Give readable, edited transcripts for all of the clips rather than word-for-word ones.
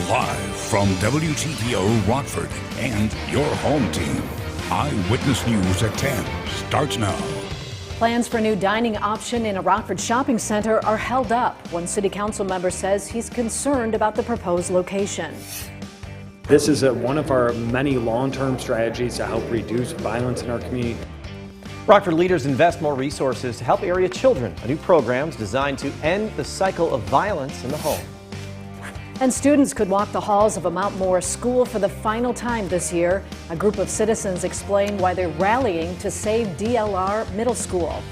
Live from WTVO Rockford and your home team, Eyewitness News at 10 starts now. Plans for a new dining option in a Rockford shopping center are held up. One city council member says he's concerned about the proposed location. This is one of our many long-term strategies to help reduce violence in our community. Rockford leaders invest more resources to help area children. A new program is designed to end the cycle of violence in the home. And students could walk the halls of a Mount Morris school for the final time this year. A group of citizens explain why they're rallying to save DLR Middle School.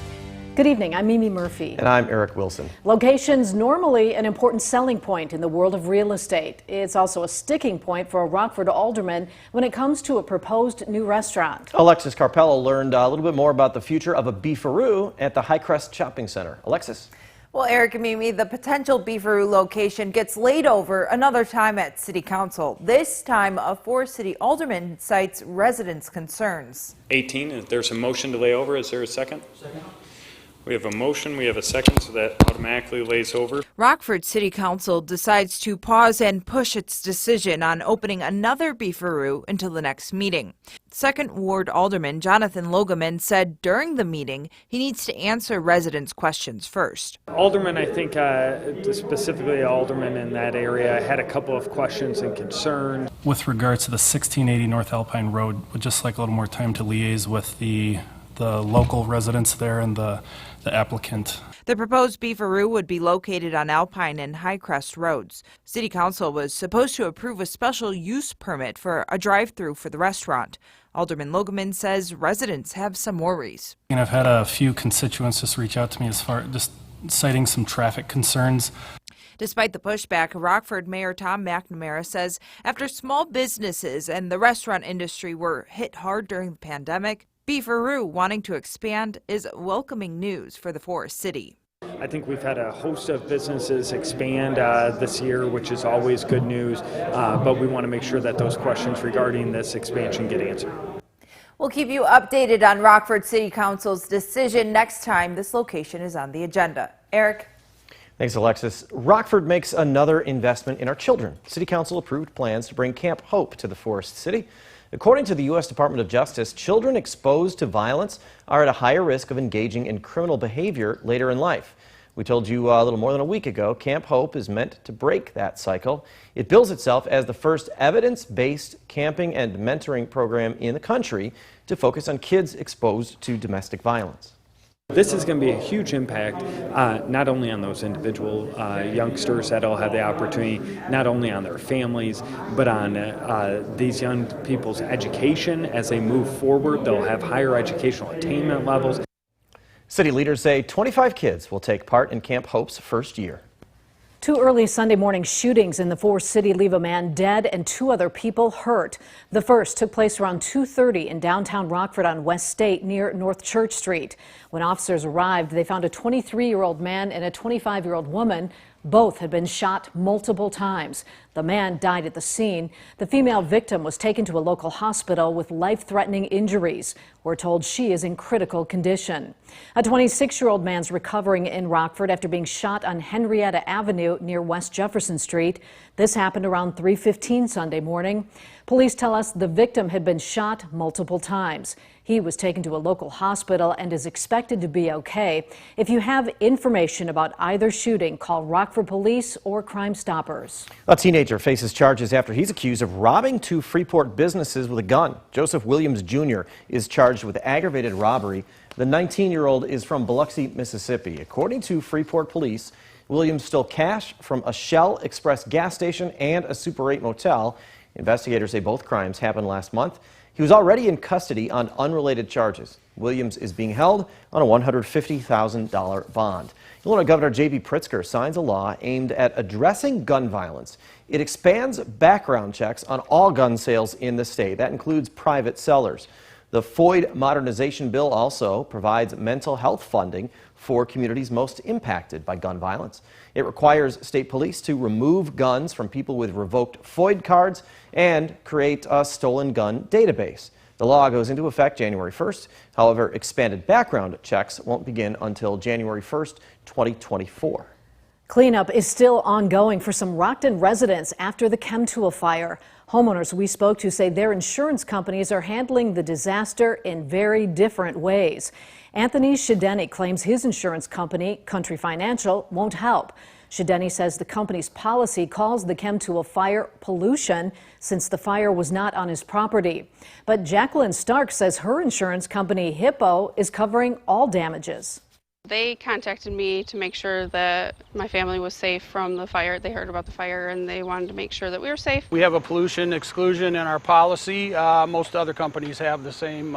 Good evening, I'm Mimi Murphy. And I'm Eric Wilson. Location's normally an important selling point in the world of real estate. It's also a sticking point for a Rockford alderman when it comes to a proposed new restaurant. Alexis Carpello learned a little bit more about the future of a beefaroo at the Highcrest Shopping Center. Alexis? Well, Eric and Mimi, the potential beefaroo location gets laid over another time at City Council. This time, a Forest City alderman cites residents' concerns. 18, there's a motion to lay over. Is there a second? Second. We have a motion, we have a second, so that automatically lays over. Rockford City Council decides to pause and push its decision on opening another beefaroo until the next meeting. Second Ward Alderman Jonathan Logaman said during the meeting he needs to answer residents' questions first. Alderman, I think specifically Alderman in that area, had a couple of questions and concerns. With regards to the 1680 North Alpine Road, would just like a little more time to liaise with the local residents there and the applicant. The proposed beefaroo would be located on Alpine and Highcrest roads. City Council was supposed to approve a special use permit for a drive-through for the restaurant. Alderman Logaman says residents have some worries. And I've had a few constituents just reach out to me as far just citing some traffic concerns. Despite the pushback, Rockford Mayor Tom McNamara says after small businesses and the restaurant industry were hit hard during the pandemic, beefaroo wanting to expand is welcoming news for the Forest City. I think we've had a host of businesses expand this year, which is always good news, but we want to make sure that those questions regarding this expansion get answered. We'll keep you updated on Rockford City Council's decision next time this location is on the agenda. Eric? Thanks, Alexis. Rockford makes another investment in our children. City Council approved plans to bring Camp Hope to the Forest City. According to the U.S. Department of Justice, children exposed to violence are at a higher risk of engaging in criminal behavior later in life. We told you a little more than a week ago, Camp Hope is meant to break that cycle. It bills itself as the first evidence-based camping and mentoring program in the country to focus on kids exposed to domestic violence. This is going to be a huge impact, not only on those individual youngsters that will have the opportunity, not only on their families, but on these young people's education. As they move forward, they'll have higher educational attainment levels. City leaders say 25 kids will take part in Camp Hope's first year. Two early Sunday morning shootings in the Forest City leave a man dead and two other people hurt. The first took place around 2:30 in downtown Rockford on West State near North Church Street. When officers arrived, they found a 23-year-old man and a 25-year-old woman. Both had been shot multiple times. The man died at the scene. The female victim was taken to a local hospital with life-threatening injuries. We're told she is in critical condition. A 26-year-old man's recovering in Rockford after being shot on Henrietta Avenue near West Jefferson Street. This happened around 3:15 Sunday morning. Police tell us the victim had been shot multiple times. He was taken to a local hospital and is expected to be okay. If you have information about either shooting, call Rockford Police or Crime Stoppers. A teenager faces charges after he's accused of robbing two Freeport businesses with a gun. Joseph Williams Jr. is charged with aggravated robbery. The 19-year-old is from Biloxi, Mississippi. According to Freeport police, Williams stole cash from a Shell Express gas station and a Super 8 motel. Investigators say both crimes happened last month. He was already in custody on unrelated charges. Williams is being held on a $150,000 bond. Illinois Governor J.B. Pritzker signs a law aimed at addressing gun violence. It expands background checks on all gun sales in the state. That includes private sellers. The FOID modernization bill also provides mental health funding for communities most impacted by gun violence. It requires state police to remove guns from people with revoked FOID cards and create a stolen gun database. The law goes into effect January 1st. However, expanded background checks won't begin until January 1st, 2024. Cleanup is still ongoing for some Rockton residents after the Chemtool fire. Homeowners we spoke to say their insurance companies are handling the disaster in very different ways. Anthony Shedeni claims his insurance company, Country Financial, won't help. Shedeni says the company's policy calls the Chemtool fire pollution since the fire was not on his property. But Jacqueline Stark says her insurance company, Hippo, is covering all damages. They contacted me to make sure that my family was safe from the fire. They heard about the fire and they wanted to make sure that we were safe. We have a pollution exclusion in our policy. Most other companies have the same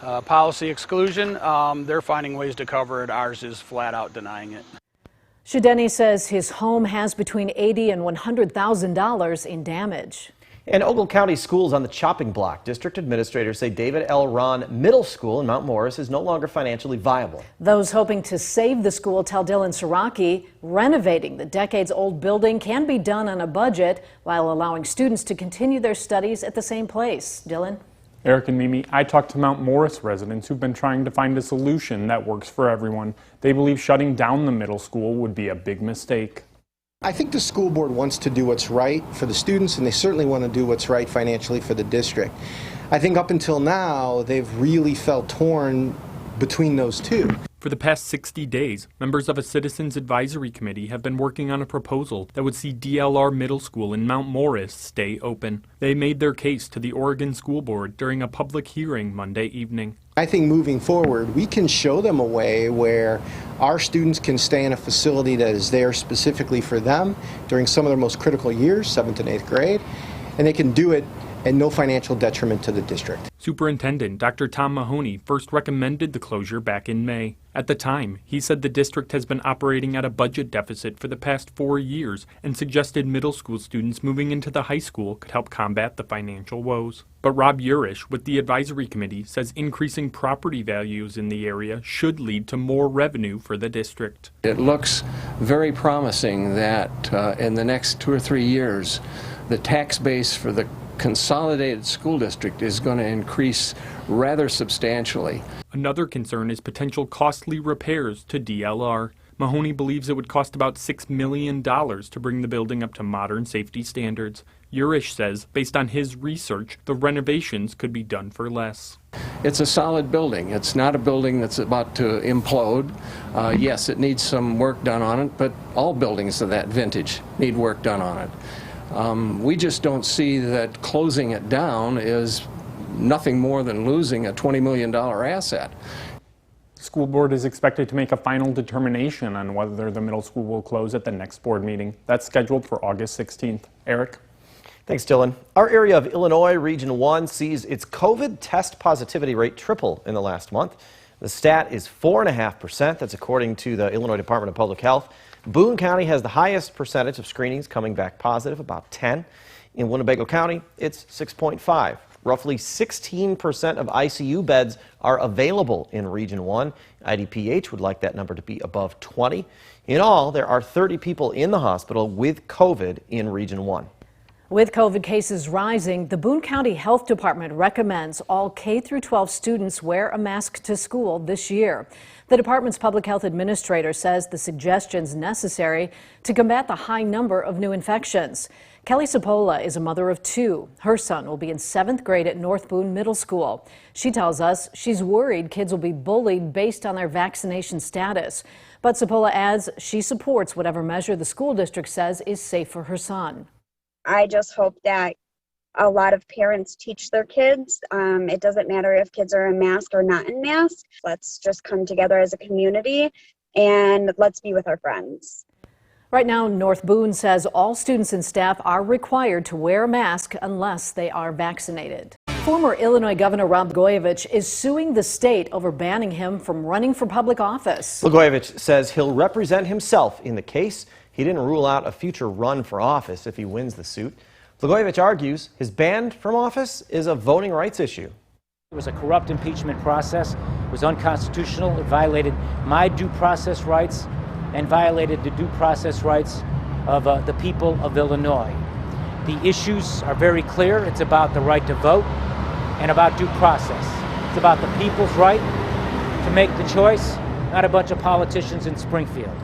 policy exclusion. They're finding ways to cover it. Ours is flat out denying it. Shedeni says his home has between $80,000 and $100,000 in damage. And Ogle County schools on the chopping block. District administrators say David L. Ron Middle School in Mount Morris is no longer financially viable. Those hoping to save the school tell Dylan Siraki renovating the decades-old building can be done on a budget while allowing students to continue their studies at the same place. Dylan? Eric and Mimi, I talked to Mount Morris residents who've been trying to find a solution that works for everyone. They believe shutting down the middle school would be a big mistake. I think the school board wants to do what's right for the students, and they certainly want to do what's right financially for the district. I think up until now, they've really felt torn between those two. For the past 60 days, members of a citizens advisory committee have been working on a proposal that would see DLR Middle School in Mount Morris stay open. They made their case to the Oregon School Board during a public hearing Monday evening. I think moving forward, we can show them a way where our students can stay in a facility that is there specifically for them during some of their most critical years, 7th and 8th grade, and they can do it at no financial detriment to the district. Superintendent Dr. Tom Mahoney first recommended the closure back in May. At the time, he said the district has been operating at a budget deficit for the past 4 years and suggested middle school students moving into the high school could help combat the financial woes. But Rob Urish with the advisory committee says increasing property values in the area should lead to more revenue for the district. It looks very promising that in the next 2 or 3 years, the tax base for the consolidated school district is going to increase rather substantially. Another concern is potential costly repairs to DLR. Mahoney believes it would cost about $6 million to bring the building up to modern safety standards. Urish says, based on his research, the renovations could be done for less. It's a solid building. It's not a building that's about to implode. Yes, it needs some work done on it, but all buildings of that vintage need work done on it. We just don't see that closing it down is nothing more than losing a $20 million asset. The school board is expected to make a final determination on whether the middle school will close at the next board meeting. That's scheduled for August 16th. Eric? Thanks, Dylan. Our area of Illinois, Region 1, sees its COVID test positivity rate triple in the last month. The stat is 4.5%. That's according to the Illinois Department of Public Health. Boone County has the highest percentage of screenings coming back positive, about 10. In Winnebago County, it's 6.5. Roughly 16% of ICU beds are available in Region 1. IDPH would like that number to be above 20. In all, there are 30 people in the hospital with COVID in Region 1. With COVID cases rising, the Boone County Health Department recommends all K-12 students wear a mask to school this year. The department's public health administrator says the suggestion's necessary to combat the high number of new infections. Kelly Sapola is a mother of 2. Her son will be in 7th grade at North Boone Middle School. She tells us she's worried kids will be bullied based on their vaccination status. But Sapola adds she supports whatever measure the school district says is safe for her son. I just hope that a lot of parents teach their kids. It doesn't matter if kids are in mask or not in mask. Let's just come together as a community and let's be with our friends. Right now, North Boone says all students and staff are required to wear a mask unless they are vaccinated. Former Illinois Governor Rob Blagojevich is suing the state over banning him from running for public office. Blagojevich says he'll represent himself in the case. He didn't rule out a future run for office if he wins the suit. Blagojevich argues his ban from office is a voting rights issue. It was a corrupt impeachment process. It was unconstitutional. It violated my due process rights and violated the due process rights of the people of Illinois. The issues are very clear. It's about the right to vote and about due process. It's about the people's right to make the choice, not a bunch of politicians in Springfield.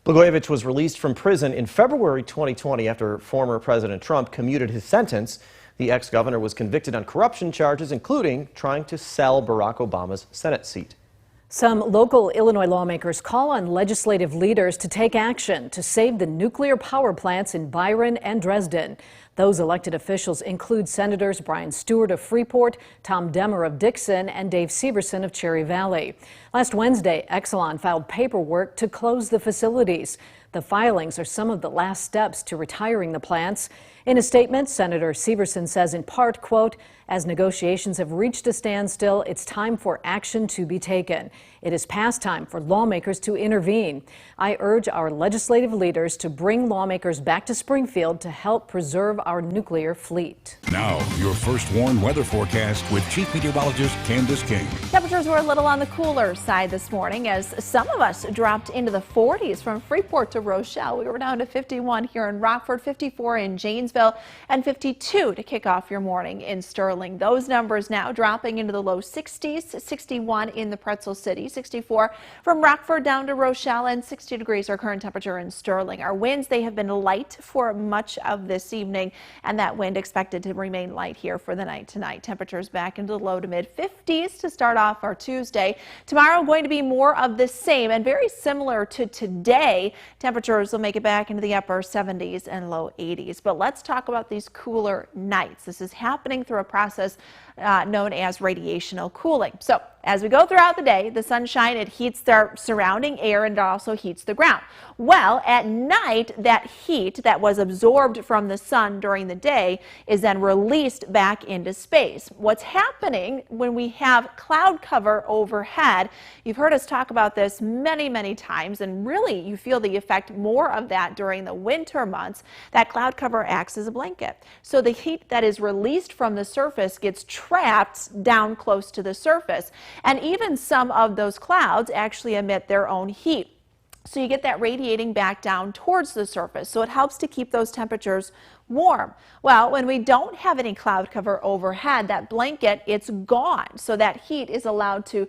Blagojevich was released from prison in February 2020 after former President Trump commuted his sentence. The ex-governor was convicted on corruption charges, including trying to sell Barack Obama's Senate seat. Some local Illinois lawmakers call on legislative leaders to take action to save the nuclear power plants in Byron and Dresden. Those elected officials include Senators Brian Stewart of Freeport, Tom Demmer of Dixon, and Dave Severson of Cherry Valley. Last Wednesday, Exelon filed paperwork to close the facilities. The filings are some of the last steps to retiring the plants. In a statement, Senator Severson says in part, quote, "As negotiations have reached a standstill, it's time for action to be taken. It is past time for lawmakers to intervene. I urge our legislative leaders to bring lawmakers back to Springfield to help preserve our nuclear fleet." Now, your first warned weather forecast with Chief Meteorologist Candace King. Temperatures were a little on the cooler side this morning as some of us dropped into the 40s from Freeport to Rochelle. We were down to 51 here in Rockford, 54 in Janesville, and 52 to kick off your morning in Sterling. Those numbers now dropping into the low 60s, 61 in the Pretzel City, 64 from Rockford down to Rochelle, and 60 degrees our current temperature in Sterling. Our winds, they have been light for much of this evening, and that wind expected to remain light here for the night tonight. Temperatures back into the low to mid 50s to start off our Tuesday. Tomorrow going to be more of the same and very similar to today. Temperatures will make it back into the upper 70s and low 80s. But let's talk about these cooler nights. This is happening through a process known as radiational cooling. So as we go throughout the day, the sunshine, it heats the surrounding air and it also heats the ground. Well, at night, that heat that was absorbed from the sun during the day is then released back into space. What's happening when we have cloud cover overhead, you've heard us talk about this many, many times, and really you feel the effect more of that during the winter months. That cloud cover acts as a blanket. So the heat that is released from the surface gets trapped down close to the surface. And even some of those clouds actually emit their own heat. So you get that radiating back down towards the surface. So it helps to keep those temperatures warm. Well, when we don't have any cloud cover overhead, that blanket, it's gone. So that heat is allowed to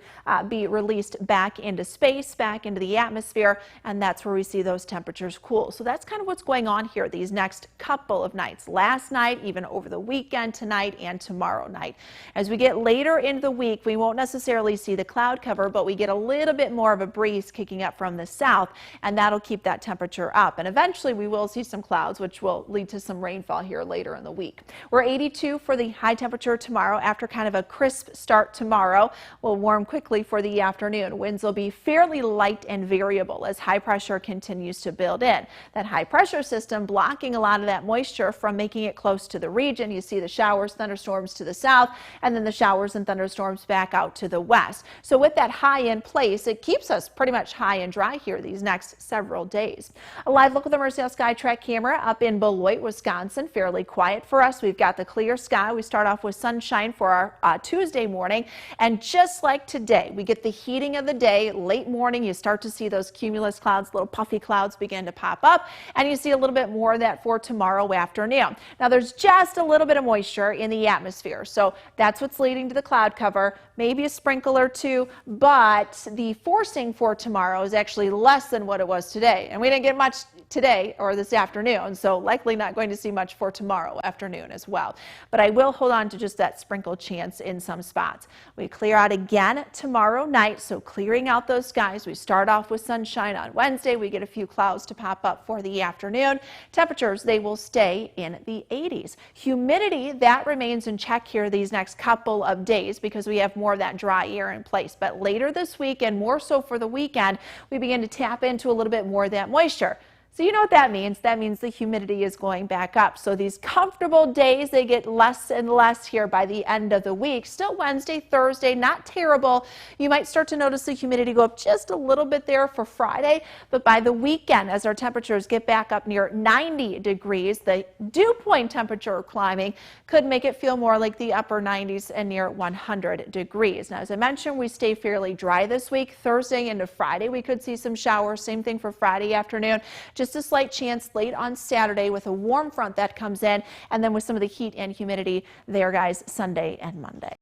be released back into space, back into the atmosphere, and that's where we see those temperatures cool. So that's kind of what's going on here these next couple of nights. Last night, even over the weekend, tonight, and tomorrow night. As we get later into the week, we won't necessarily see the cloud cover, but we get a little bit more of a breeze kicking up from the south, and that'll keep that temperature up. And eventually we will see some clouds, which will lead to some rainfall here later in the week. We're 82 for the high temperature tomorrow after kind of a crisp start tomorrow. We'll warm quickly for the afternoon. Winds will be fairly light and variable as high pressure continues to build in. That high pressure system blocking a lot of that moisture from making it close to the region. You see the showers, thunderstorms to the south, and then the showers and thunderstorms back out to the west. So with that high in place, it keeps us pretty much high and dry here these next several days. A live look with the Mercedale Skytrack camera up in Beloit, Wisconsin. Fairly quiet for us. We've got the clear sky. We start off with sunshine for our Tuesday morning, and just like today, we get the heating of the day. Late morning, you start to see those cumulus clouds, little puffy clouds begin to pop up, and you see a little bit more of that for tomorrow afternoon. Now, there's just a little bit of moisture in the atmosphere, so that's what's leading to the cloud cover. Maybe a sprinkle or two, but the forcing for tomorrow is actually less than what it was today, and we didn't get much today or this afternoon, so likely not going to see much for tomorrow afternoon as well. But I will hold on to just that sprinkle chance in some spots. We clear out again tomorrow night, so clearing out those skies. We start off with sunshine on Wednesday. We get a few clouds to pop up for the afternoon. Temperatures, they will stay in the 80s. Humidity, that remains in check here these next couple of days because we have more of that dry air in place. But later this week and more so for the weekend, we begin to tap into a little bit more of that moisture. So you know what that means. That means the humidity is going back up. So these comfortable days, they get less and less here by the end of the week. Still Wednesday, Thursday, not terrible. You might start to notice the humidity go up just a little bit there for Friday. But by the weekend, as our temperatures get back up near 90 degrees, the dew point temperature climbing could make it feel more like the upper 90s and near 100 degrees. Now, as I mentioned, we stay fairly dry this week. Thursday into Friday, we could see some showers. Same thing for Friday afternoon. Just a slight chance late on Saturday with a warm front that comes in, and then with some of the heat and humidity there, guys, Sunday and Monday.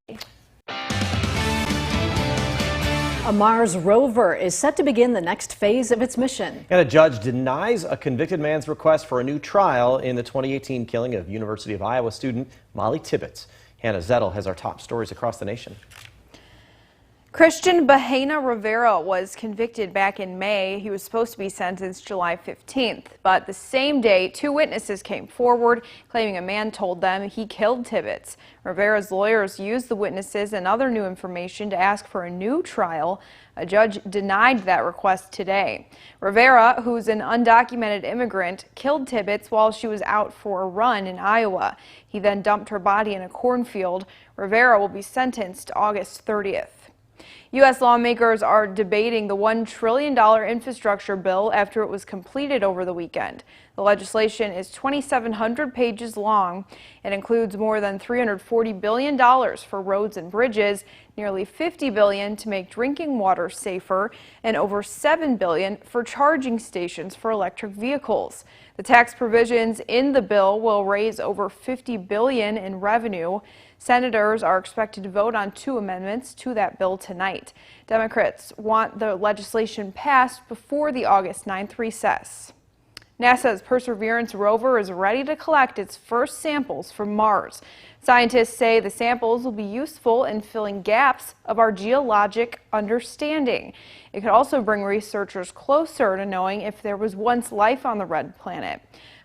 A Mars rover is set to begin the next phase of its mission. And a judge denies a convicted man's request for a new trial in the 2018 killing of University of Iowa student Molly Tibbetts. Hannah Zettel has our top stories across the nation. Christian Bahena Rivera was convicted back in May. He was supposed to be sentenced July 15th, but the same day, 2 witnesses came forward claiming a man told them he killed Tibbetts. Rivera's lawyers used the witnesses and other new information to ask for a new trial. A judge denied that request today. Rivera, who's an undocumented immigrant, killed Tibbetts while she was out for a run in Iowa. He then dumped her body in a cornfield. Rivera will be sentenced August 30th. U.S. lawmakers are debating the $1 trillion infrastructure bill after it was completed over the weekend. The legislation is 2,700 pages long. It includes more than $340 billion for roads and bridges, nearly $50 billion to make drinking water safer, and over $7 billion for charging stations for electric vehicles. The tax provisions in the bill will raise over $50 billion in revenue. Senators are expected to vote on 2 amendments to that bill tonight. Democrats want the legislation passed before the August 9th recess. NASA's Perseverance rover is ready to collect its first samples from Mars. Scientists say the samples will be useful in filling gaps of our geologic understanding. It could also bring researchers closer to knowing if there was once life on the red planet.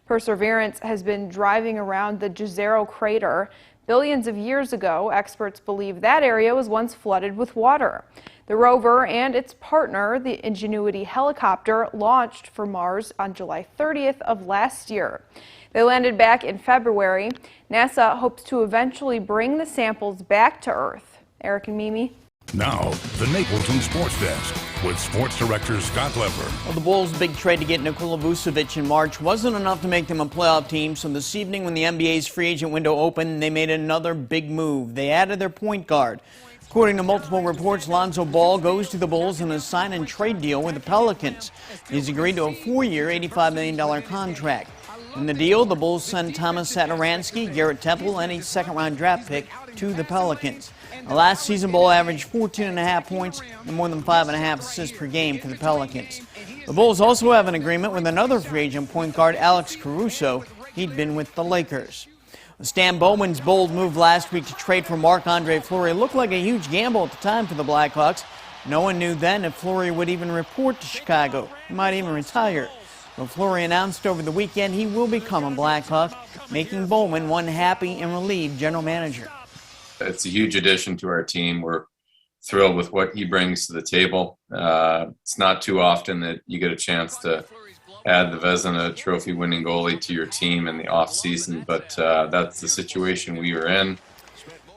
Perseverance has been driving around the Jezero crater. Billions of years ago, experts believe that area was once flooded with water. The rover and its partner, the Ingenuity helicopter, launched for Mars on July 30th of last year. They landed back in February. NASA hopes to eventually bring the samples back to Earth. Eric and Mimi. Now, the Napleton Sports Desk with Sports Director Scott Lever. Well, the Bulls' big trade to get Nikola Vucevic in March wasn't enough to make them a playoff team, so this evening when the NBA's free agent window opened, they made another big move. They added their point guard. According to multiple reports, Lonzo Ball goes to the Bulls in a sign-and-trade deal with the Pelicans. He's agreed to a 4-year, $85 million contract. In the deal, the Bulls send Thomas Satoransky, Garrett Temple, and a second-round draft pick to the Pelicans. Last season, Ball averaged 14.5 points and more than 5.5 assists per game for the Pelicans. The Bulls also have an agreement with another free agent point guard, Alex Caruso. He'd been with the Lakers. Stan Bowman's bold move last week to trade for Marc-Andre Fleury looked like a huge gamble at the time for the Blackhawks. No one knew then if Fleury would even report to Chicago. He might even retire. But Fleury announced over the weekend he will become a Blackhawk, making Bowman one happy and relieved general manager. It's a huge addition to our team. We're thrilled with what he brings to the table. It's not too often that you get a chance to add the Vezina Trophy winning goalie to your team in the offseason, but that's the situation we are in.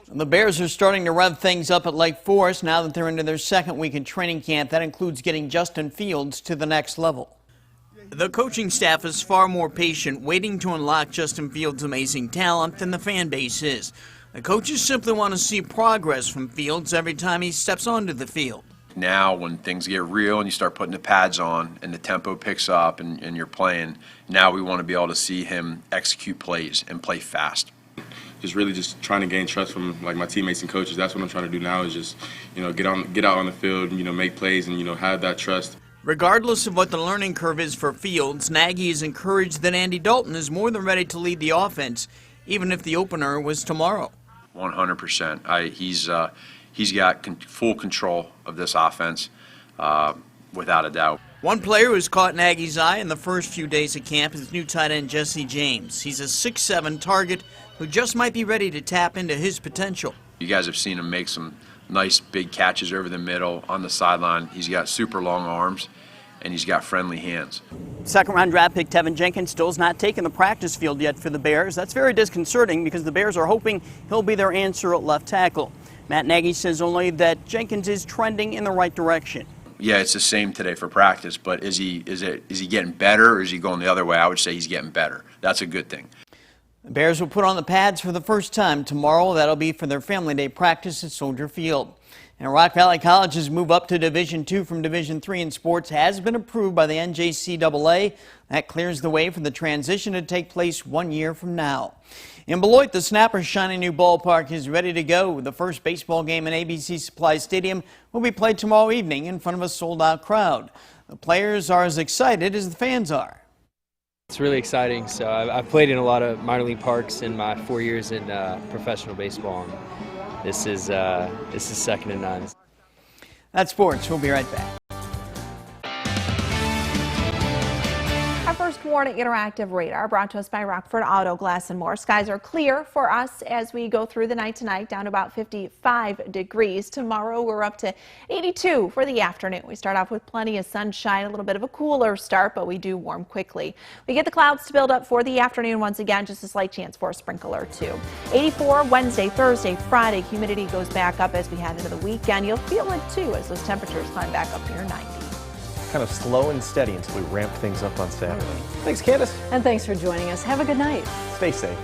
The Bears are starting to rev things up at Lake Forest now that they're into their second week in training camp. That includes getting Justin Fields to the next level. The coaching staff is far more patient, waiting to unlock Justin Fields' amazing talent than the fan base is. The coaches simply want to see progress from Fields every time he steps onto the field. Now when things get real and you start putting the pads on and the tempo picks up and you're playing, now we want to be able to see him execute plays and play fast. Just trying to gain trust from my teammates and coaches. That's what I'm trying to do now is just, get out on the field, make plays and, have that trust. Regardless of what the learning curve is for Fields, Nagy is encouraged that Andy Dalton is more than ready to lead the offense, even if the opener was tomorrow. 100%. He's got full control of this offense, without a doubt. One player who's caught Nagy's eye in the first few days of camp is new tight end Jesse James. He's a 6'7" target who just might be ready to tap into his potential. You guys have seen him make some nice big catches over the middle, on the sideline. He's got super long arms, and he's got friendly hands. Second-round draft pick Tevin Jenkins still has not taken the practice field yet for the Bears. That's very disconcerting because the Bears are hoping he'll be their answer at left tackle. Matt Nagy says only that Jenkins is trending in the right direction. Yeah, it's the same today for practice, but is he getting better or is he going the other way? I would say he's getting better. That's a good thing. The Bears will put on the pads for the first time tomorrow. That'll be for their Family Day practice at Soldier Field. And Rock Valley College's move up to Division II from Division III in sports has been approved by the NJCAA. That clears the way for the transition to take place 1 year from now. In Beloit, the Snappers' shiny new ballpark is ready to go. The first baseball game in ABC Supply Stadium will be played tomorrow evening in front of a sold-out crowd. The players are as excited as the fans are. It's really exciting. So I've played in a lot of minor league parks in my 4 years in professional baseball. And this is second to none. That's sports. We'll be right back. Our first warning interactive radar brought to us by Rockford Auto Glass and More. Skies are clear for us as we go through the night tonight, down to about 55 degrees. Tomorrow we're up to 82 for the afternoon. We start off with plenty of sunshine, a little bit of a cooler start, but we do warm quickly. We get the clouds to build up for the afternoon once again, just a slight chance for a sprinkle or two. 84 Wednesday, Thursday, Friday. Humidity goes back up as we head into the weekend. You'll feel it too as those temperatures climb back up near 90. Kind of slow and steady until we ramp things up on Saturday. Thanks, Candace. And thanks for joining us. Have a good night. Stay safe.